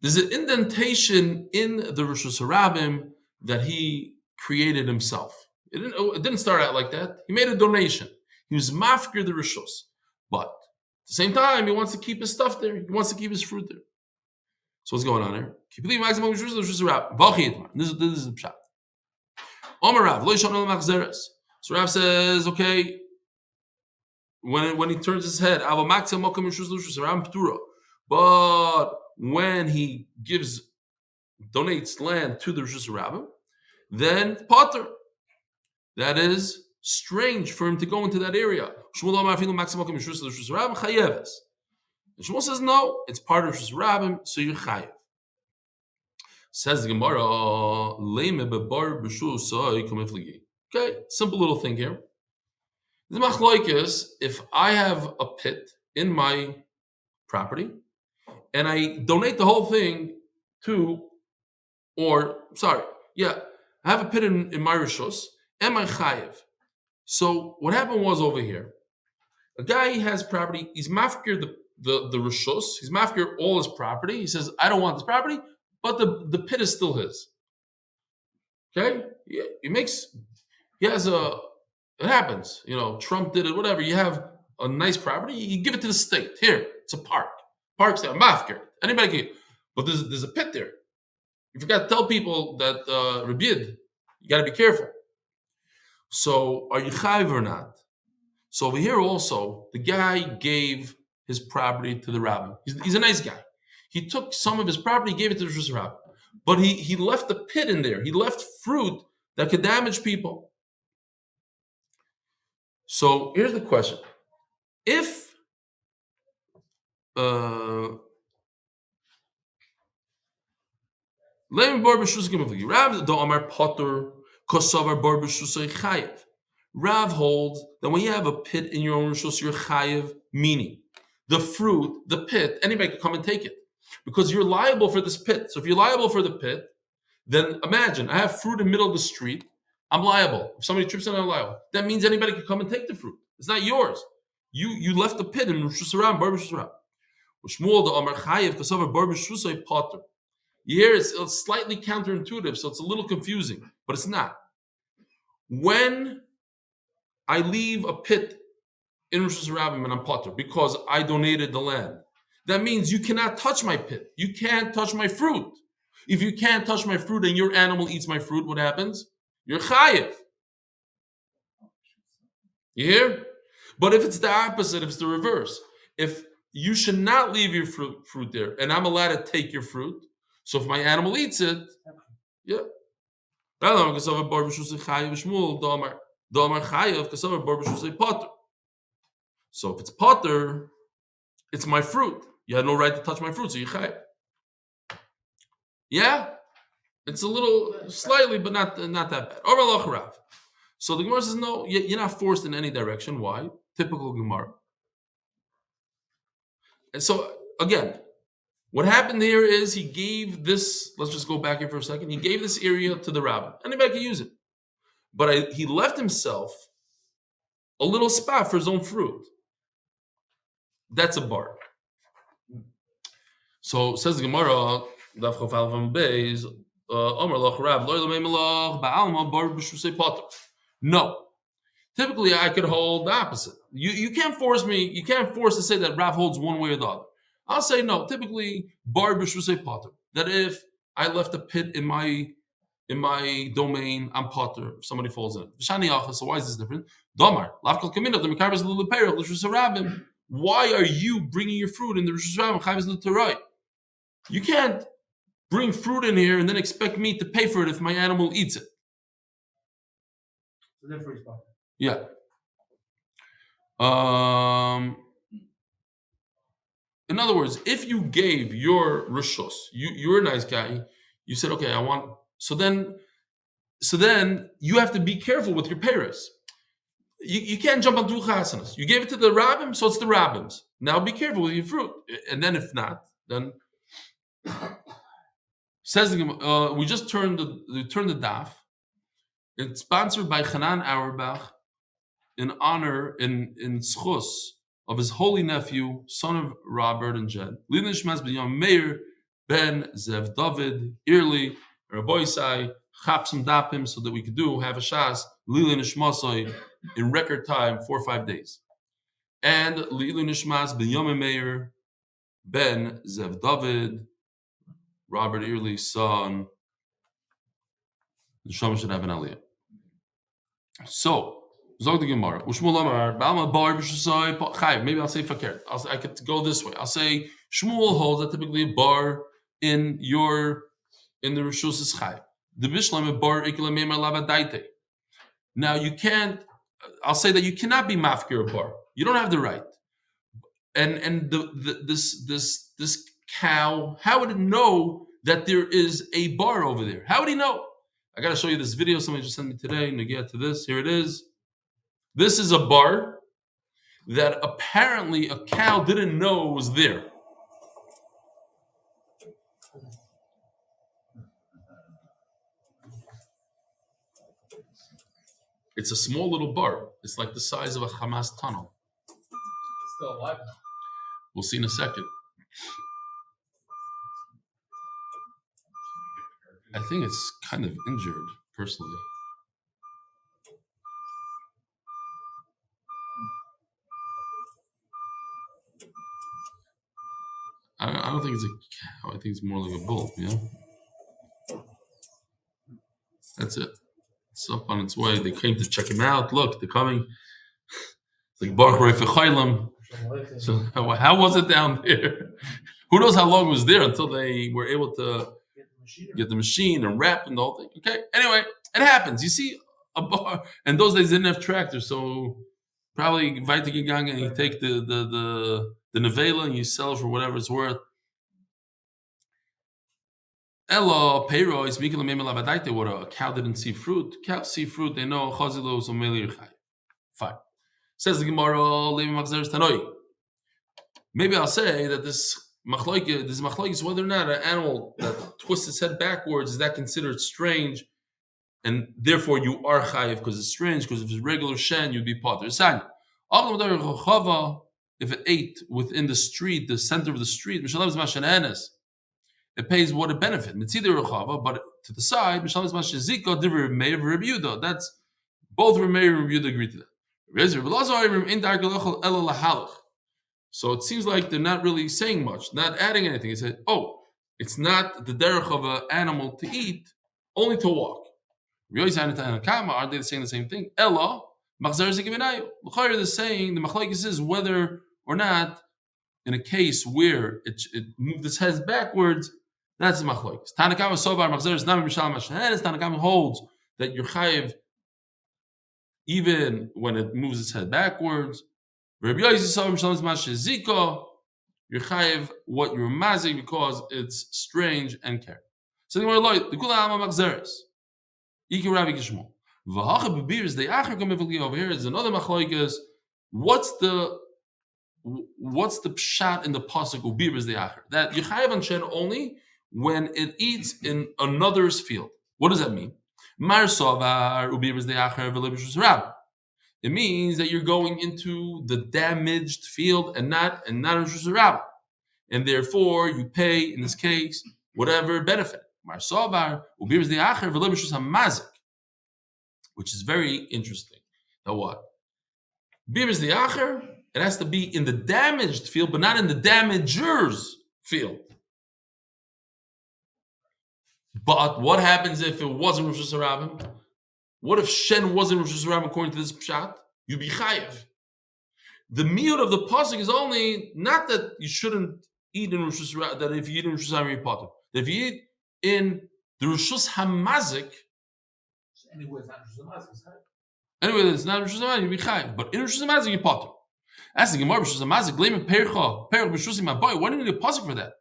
There's an indentation in the Rishus Harabim that he created himself. It didn't start out like that. He made a donation. He was mafkir the Rishus. But at the same time, he wants to keep his stuff there. He wants to keep his fruit there. So what's going on here? Keep the maximum Rishus Harabim. This is the pshat. Omer Rav, lo yishon olam achzeres. So Rav says, okay, when he turns his head, but when he donates land to the Rosh Hashanah, then Potter. That is strange for him to go into that area. Shmuel says, no, it's part of Rosh Hashanah, so you're chayev. Says the Gemara, okay, simple little thing here. The machloikas, if I have a pit in my property and I donate the whole thing I have a pit in my rishos, am I chayev? So what happened was over here, a guy has property, he's mafkir the rishos, he's mafkir all his property. He says, I don't want this property, but the pit is still his. Okay? It happens. Trump did it, whatever. You have a nice property, you give it to the state. Here, it's a park. Park's there, mafkir. Anybody can. But there's a pit there. You forgot to tell people that Rebid, you got to be careful. So, are you chayiv or not? So over here also, the guy gave his property to the rabbi. He's a nice guy. He took some of his property, gave it to the Rosh Rabbi. But he left a pit in there. He left fruit that could damage people. So here's the question. If Rav holds that when you have a pit in your own rishus, you're chayev, meaning the fruit, the pit, anybody can come and take it because you're liable for this pit. So if you're liable for the pit, then imagine I have fruit in the middle of the street. I'm liable. If somebody trips on, I'm liable. That means anybody can come and take the fruit. It's not yours. You left the pit in rishus Hashanah, bar rishus Hashanah. Shmuel the Amar chayev kasavar bar rishus potter. You hear it's slightly counterintuitive, so it's a little confusing, but it's not. When I leave a pit in Rosh Hashanah and I'm potter because I donated the land, that means you cannot touch my pit. You can't touch my fruit. If you can't touch my fruit and your animal eats my fruit, what happens? You're chayev. You hear? But if it's the opposite, if it's the reverse, if you should not leave your fruit there and I'm allowed to take your fruit, so if my animal eats it, yeah. So if it's potter, it's my fruit. You had no right to touch my fruit, so you chayev. Yeah, it's a little slightly, but not that bad. So the Gemara says no, you're not forced in any direction. Why? Typical Gemara. And so again, what happened here is he gave this. Let's just go back here for a second. He gave this area to the rabbi. Anybody can use it, but he left himself a little spot for his own fruit. That's a bar. So says the Gemara, Daf Yomi Beis, no. Typically, I could hold the opposite. You can't force me. You can't force to say that Rav holds one way or the other. I'll say no. Typically, bar b'shusei potter. That if I left a pit in my domain, I'm potter. If somebody falls in it. So why is this different? Why are you bringing your fruit in the Rosh Hashanah? You can't bring fruit in here and then expect me to pay for it if my animal eats it. So therefore, he's potter. Yeah. In other words, if you gave your rishos, you're a nice guy. You said, okay, I want. So then you have to be careful with your payers. You can't jump on two chasanas. You gave it to the rabbim, so it's the rabbims. Now be careful with your fruit. And then if not, then says we just turned the daf. It's sponsored by Chanan Averbuch in honor in Simchos of his holy nephew, son of Robert and Jen. Nishmat Binyamin Meir Ben Zev David Airley Raboisai Chapsum Dapim, so that we could have a shas Liluy Nishmasoi in record time, 4 or 5 days. And Liluy Nishmas Binyamin Meir Ben Zev David, Robert Airley's son. The Neshama should have an aliyah. So, Zog the Gemara. Ushmul Amar, Balma Bar B'Shusai Chayiv. Maybe I'll say fakir. I could go this way. I'll say Shmuel holds that typically a bar in the Rishus is Chayiv. The Bishlam a bar Ikla Meimar Lavadaite. Now you can't. I'll say that you cannot be mafkir a bar. You don't have the right. And this cow, how would it know that there is a bar over there? How would he know? I got to show you this video somebody just sent me today. And to get to this, here it is. This is a bar that apparently a cow didn't know was there. It's a small little bar. It's like the size of a Hamas tunnel. It's still alive. We'll see in a second. I think it's kind of injured, personally. I don't think it's a cow. I think it's more like a bull, yeah? That's it. It's up on its way. They came to check him out. Look, they're coming. It's like Baruch Rei Chaylam. So how was it down there? Who knows how long it was there until they were able to get the machine and wrap and the whole thing. Okay. Anyway, it happens. You see a bar, and those days didn't have tractors, so probably weitergegangen and you take the nevela and you sell it for whatever it's worth. Elo payro is mikil memel avadaite. What a cow didn't see fruit. Cows see fruit. They know chazilo somelir chay. Fine. Says the Gemara, levi machzeres tanoi. Maybe I'll say that this machlokes is whether or not an animal that twists its head backwards, is that considered strange, and therefore you are chayiv because it's strange. Because if it's regular shen, you'd be potter. If it ate within the street, the center of the street, it pays what a benefit. But to the side, that's both Reb Meir and Reb Yehuda agree to that. So it seems like they're not really saying much, not adding anything. They said, it's not the derech of an animal to eat, only to walk. Are they saying the same thing? Ella, they're saying the machlokes is whether or not in a case where it moved its head backwards, that's the machlokes. Tanakama sovar machzeres nami mishal mashenes. Tanakama holds that you're chayiv even when it moves its head backwards. Rabbi Yosef mishal masheziko. You're chayiv what you're mazing because it's strange and care. So the Liluy the kula ama machzeres. Iki Rabbi Gishmo. V'hacha bebirs the acher kamivli over here is another machlokes. What's the pshat in the pasuk ubibers the acher? That you chayiv on shen only when it eats in another's field. What does that mean? It means that you're going into the damaged field and not in Rishus Rabbah. And therefore you pay, in this case, whatever benefit. Which is very interesting. Now what? Bibers the acher, it has to be in the damaged field, but not in the damager's field. But what happens if it wasn't Rosh Hashanah? What if Shen wasn't Rosh Hashanah according to this pshat? You'd be chayiv. The miyut of the pasuk is only not that you shouldn't eat in Rosh Hashanah, that if you eat in Rosh Hashanah, you're potter. That if you eat in the Rosh Hamazik, anyway, it's not Rosh Hashanah. Anyway, it's not Rosh Hashanah, you'd be chayiv. But in Rosh Hashanah, you're potter. Asking Gemara, Rosh Hashanah, blame percha, my boy. Why didn't you need a pasuk for that?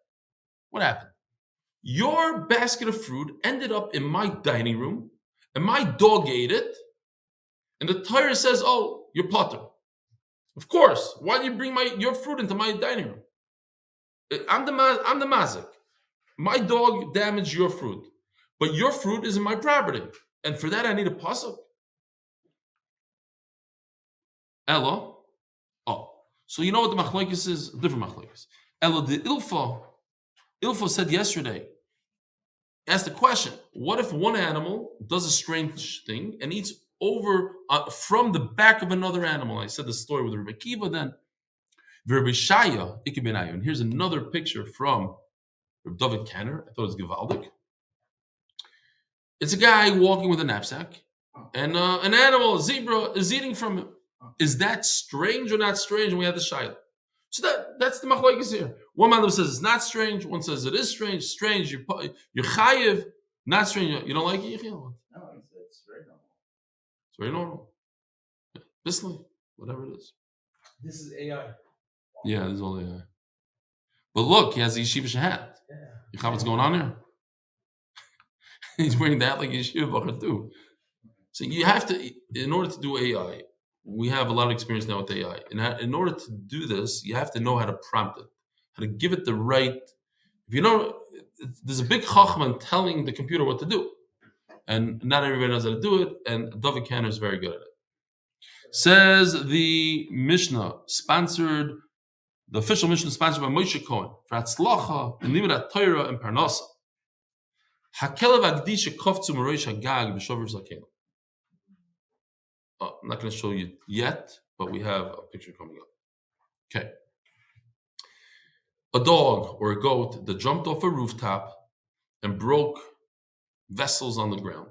What happened? Your basket of fruit ended up in my dining room, and my dog ate it, and the Torah says, you're potter. Of course. Why do you bring your fruit into my dining room? I'm the mazik. My dog damaged your fruit, but your fruit is in my property, and for that I need a pasuk. Ella. So you know what the machlokes is? Different machlokes. Ella the ilfa. Ilfo said yesterday, asked the question, what if one animal does a strange thing and eats over from the back of another animal? I said the story with Rebbe Kiva then. And here's another picture from Reb David Kenner. I thought it was Givaldic. It's a guy walking with a knapsack, and an animal, a zebra, is eating from him. Is that strange or not strange? And we had the shayla. So that's the machlokes here. One man says it's not strange. One says it is strange. Strange, you're chayiv. Not strange. You don't like it? No, it's very normal. It's very normal. Yeah. Bisli, whatever it is. This is AI. Yeah, this is all AI. But look, he has the yeshiva hat. Yeah. You know what's going on here? He's wearing that like a yeshiva bacher too. So you have to, in order to do AI, we have a lot of experience now with AI. And in order to do this, you have to know how to prompt it, how to give it the right. If you know, there's a big chachma in telling the computer what to do, and not everybody knows how to do it. And David Kenner is very good at it. Says the Mishnah, sponsored, the official Mishnah sponsored by Moshe Cohen for Hatzlocha and Limud Torah and Parnasa. Hakelev Agdisha Koftu Morosh Hagag B'Shover Zakenu. I'm not going to show you yet, but we have a picture coming up. Okay. A dog or a goat that jumped off a rooftop and broke vessels on the ground.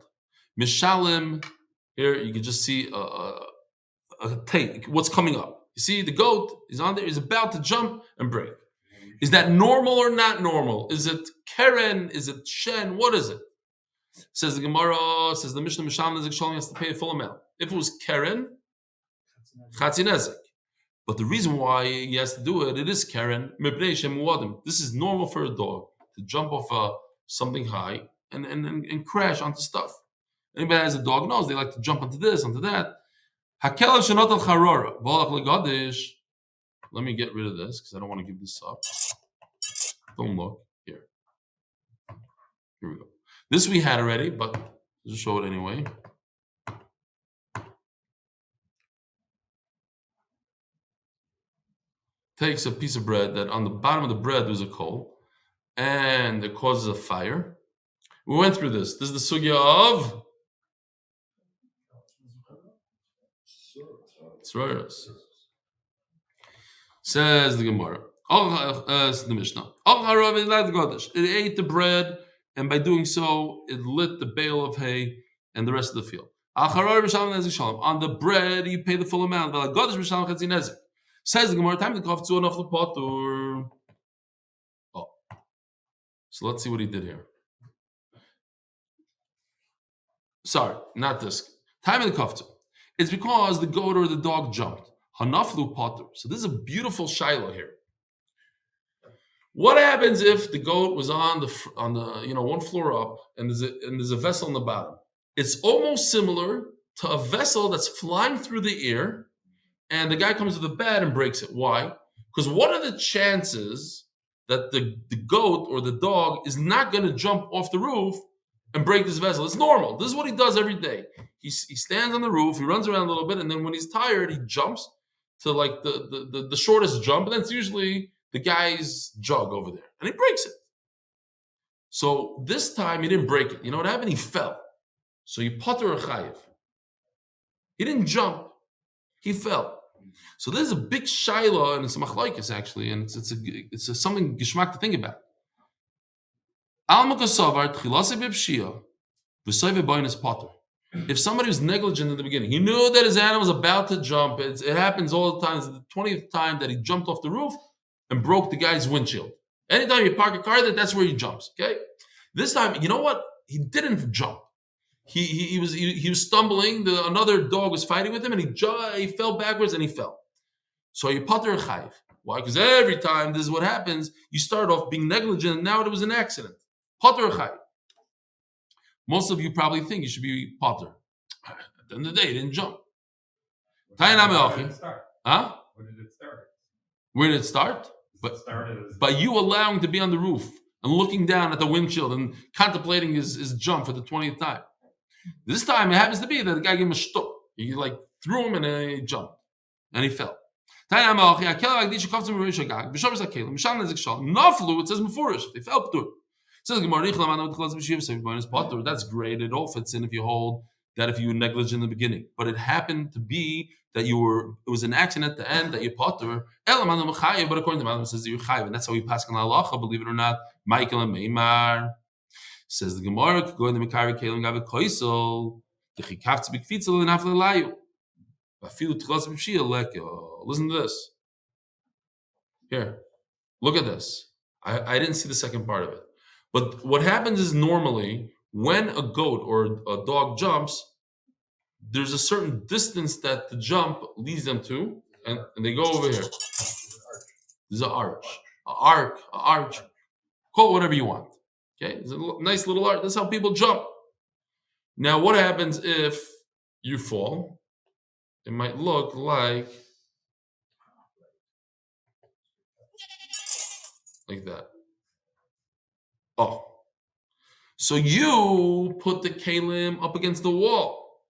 Mishalim, here you can just see a tape, what's coming up. You see the goat is on there, is about to jump and break. Is that normal or not normal? Is it Keren? Is it Shen? What is it? Says the Gemara, says the Mishnah, Mishalim Nezek Shalom has to pay a full amount. If it was Keren, Chatzi Nezek. But the reason why he has to do it, it is Keren, Mebnei Shem Muadim. This is normal for a dog to jump off something high and crash onto stuff. Anybody that has a dog knows they like to jump onto this, onto that. Hakelev Shenot al Charora, Volach Legadish. Let me get rid of this because I don't want to give this up. Don't look. Here we go. This we had already, but I'll just show it anyway. Takes a piece of bread that on the bottom of the bread was a coal, and it causes a fire. We went through this. This is the sugya of Tzroiros. Says the Gemara. Says the Mishnah. It ate the bread, and by doing so, it lit the bale of hay and the rest of the field. On the bread, you pay the full amount. Says the Gemara, time to cough to enough the potter. Oh. So let's see what he did here. Sorry, not this. Time in the cough to. It's because the goat or the dog jumped. Hanaflu potter. So this is a beautiful shiloh here. What happens if the goat was on the one floor up and there's a vessel on the bottom? It's almost similar to a vessel that's flying through the air, and the guy comes to the bed and breaks it. Why? Because what are the chances that the goat or the dog is not going to jump off the roof and break this vessel? It's normal. This is what he does every day. He stands on the roof, he runs around a little bit, and then when he's tired, he jumps to like the shortest jump, and that's usually the guy's jug over there, and he breaks it. So this time he didn't break it. You know what happened? He fell. So you potter a chayiv. He didn't jump. He fell. So this is a big shaila, and it's a machlokes actually, and it's something geshmak to think about. If somebody was negligent in the beginning, he knew that his animal was about to jump. It happens all the time. It's the 20th time that he jumped off the roof and broke the guy's windshield. Anytime you park a car there, that's where he jumps. Okay. This time, you know what? He didn't jump. He was stumbling. Another dog was fighting with him, and he fell backwards and he fell. So you pater chayiv. Why? Because every time this is what happens. You start off being negligent, and now it was an accident. Pater chayiv. Most of you probably think you should be pater. At the end of the day, he didn't jump. Where did it start? Huh? Where did it start? Where did it start? By you allowing to be on the roof and looking down at the windshield and contemplating his jump for the 20th time. This time it happens to be that the guy gave him a shtuk. He like threw him and he jumped. And he fell. Naflu, it says Mefurish, they fell through. It says that's great. It all fits in if you hold that if you were negligent in the beginning. But it happened to be that it was an accident at the end that you potter. But according to Malam, it says you're chayiv, and that's how we pass on halacha, believe it or not. Michael and Meimar says the Gemara could go in the Mekari Kelim Gabe Koisel, the Chikavtz Bikfitzel and Naftali Layu. Listen to this. Here, look at this. I didn't see the second part of it. But what happens is normally when a goat or a dog jumps, there's a certain distance that the jump leads them to, and they go over here. There's an arch. Call it whatever you want. Okay, it's a nice little arch. That's how people jump. Now, what happens if you fall? It might look like that. Oh. So you put the kalim up against the wall.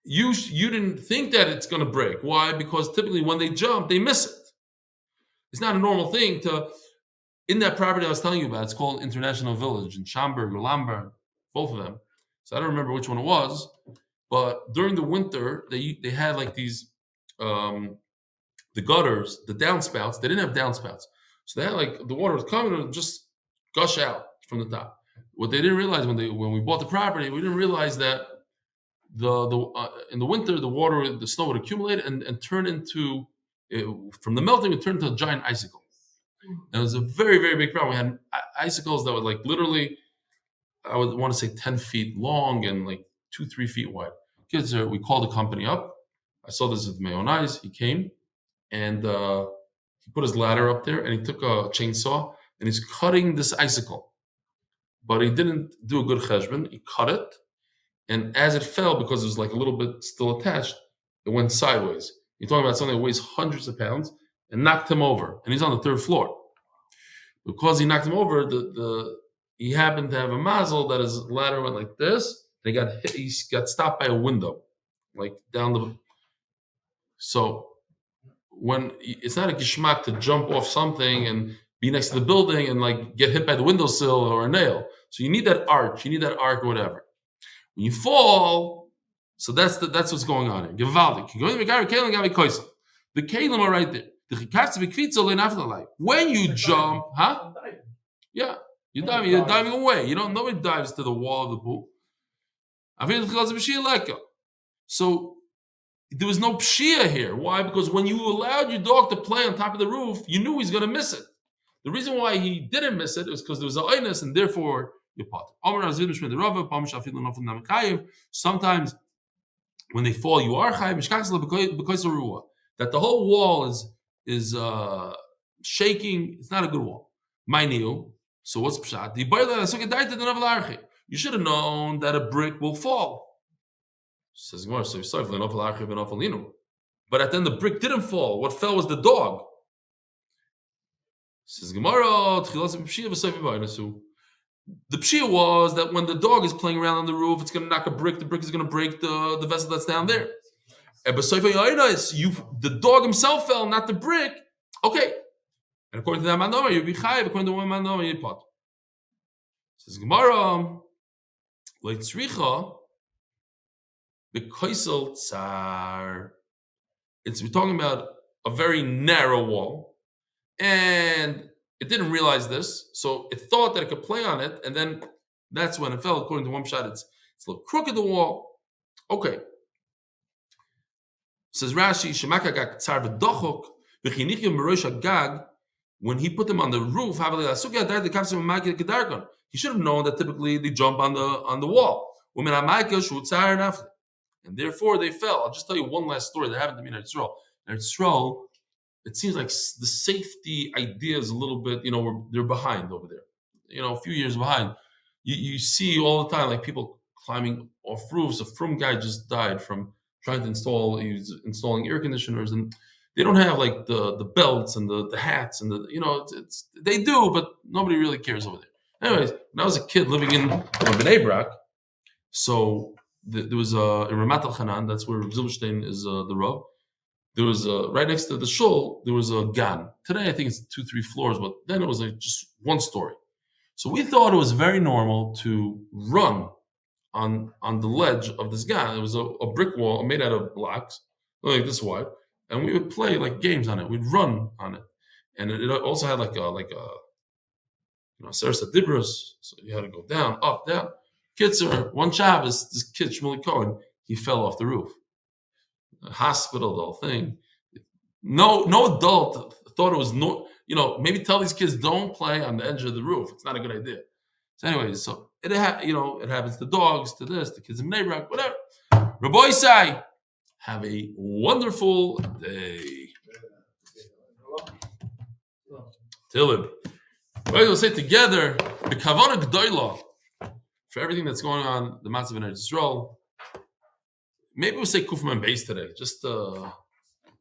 You didn't think that it's going to break. Why? Because typically when they jump, they miss it. It's not a normal thing to... In that property I was telling you about, it's called International Village in Schaumburg or Lamberg, both of them. So I don't remember which one it was. But during the winter, they had like these, the gutters, the downspouts. They didn't have downspouts. So they had like, the water was coming and it would just gush out from the top. What they didn't realize when we bought the property, we didn't realize that in the winter, the snow would accumulate and turn into, from the melting, it would turn into a giant icicle. And it was a very, very big problem. We had icicles that were like literally, I would want to say 10 feet long and like 2-3 feet wide. We called the company up. I saw this with my own eyes. He came and he put his ladder up there and he took a chainsaw and he's cutting this icicle. But he didn't do a good cheshbon. He cut it. And as it fell, because it was like a little bit still attached, it went sideways. You're talking about something that weighs hundreds of pounds and knocked him over. And he's on the 3rd floor. Because he knocked him over, he happened to have a mazel that his ladder went like this. And he got stopped by a window, like down the... So when it's not a gishmak to jump off something and be next to the building and like get hit by the windowsill or a nail. So you need that arch, or whatever. When you fall, so that's what's going on here. Gevaldik. The kalim are right there. When you jump, huh? Yeah, you're diving away. Nobody dives to the wall of the pool. So there was no pshia here. Why? Because when you allowed your dog to play on top of the roof, you knew he's going to miss it. The reason why he didn't miss it was because there was an oinus, and therefore you pot. Sometimes when they fall, you are chayiv because of ruah. That the whole wall is shaking. It's not a good wall. So what's pshat? You should have known that a brick will fall. Says Gemara, but at the end the brick didn't fall. What fell was the dog. Says Gemara, the pshia was that when the dog is playing around on the roof, it's going to knock a brick. The brick is going to break the vessel that's down there. The dog himself fell, not the brick. Okay. And according to that manoma, you'll be chayiv. According to one manoma, you'll pot. Says Gemara, like tzricha, b'koisel tsar. We're talking about a very narrow wall, and it didn't realize this, so it thought that it could play on it, and then that's when it fell. According to one shot, it's a little crooked the wall. Okay. Says Rashi, Shemaka gag tsar v'dochok v'chinichim b'rosh gag. When he put them on the roof, he should have known that typically they jump on the wall. And therefore they fell. I'll just tell you one last story that happened to me in Eretz Yisrael. In Eretz Yisrael, it seems like the safety idea is a little bit, they're behind over there. A few years behind. You see all the time, like people climbing off roofs. A frum guy just died from trying to installing air conditioners, and they don't have like the belts and the hats and they do, but nobody really cares over there. Anyways, when I was a kid living in Bnei Brak, so there was in Ramat al Chanan, that's where Zilberstein is the Rav. there was right next to the shul, there was a gan. Today I think it's 2-3 floors, but then it was like just one story. So we thought it was very normal to run on the ledge of this gan. It was a brick wall made out of blocks, like this wide, and we would play like games on it. We'd run on it, and it also had like a Sarasa Dibras, so you had to go down, up, down. Kitzer, one Shabbos, this kid Shmuley Cohen, he fell off the roof. The hospital, the whole thing. No adult thought it was maybe tell these kids don't play on the edge of the roof. It's not a good idea. So anyways, so it happens to dogs, to this, the kids in neighborhood, whatever. Rabbi Sai, have a wonderful day. Tehillim. We'll say together the Kavana G'dayla for everything that's going on, the Matzav in Yisrael. Maybe we'll say Kufman Beis today. Just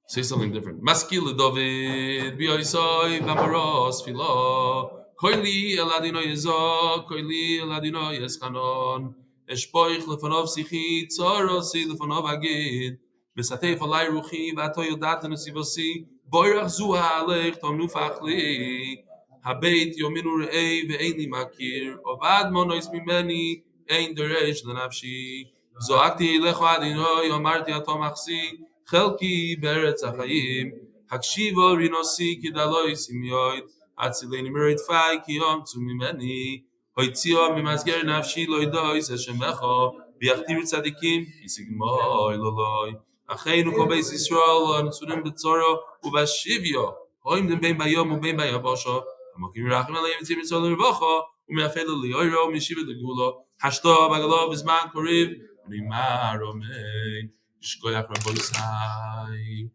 say something different. Maskil David, B'Yisai, V'Amaros, Fila, Koili Eladino Yezah, Koili Eladino Yeschanon, Eshpoich Lefanov Sichi, Tzorosi Lefanov Agid, V'Satei Falai Ruchi, V'Ato Yodat Nesivosi, Boirach Zuha Alech, Tom Nufachli, Habeit Yominu Re'ei Ve'eini Makir, Ovad Monois Mimeni, Ein Deresh Lenafshi, Zoakti Lecho Adinoi, Omarti Atom Achsi, Chelki Beretz Achayim, Hakshivo Rinosi Kidaloi Simyoid, Atzileni Merit Fai Kiyom Tzumimeni, Hoitzio Mimazger Nafshi Loidois Hashemecho, Biachtir Tzadikim, Kisigmoi Loloi, Acheinu Kol Beis Yisrael, Nsurim Betzoro, Ubashivyo, Hoim Dem Ben Bayom Uben Bayavosho, Hamokim Rachim Aleim Tzim Yitzol Revocho, Umeafelu Lioiro, Mishiva Legulo, Hashto Bagalo Bizman Koriv, Rimar Omei. Shkoyach Rabbi Sai.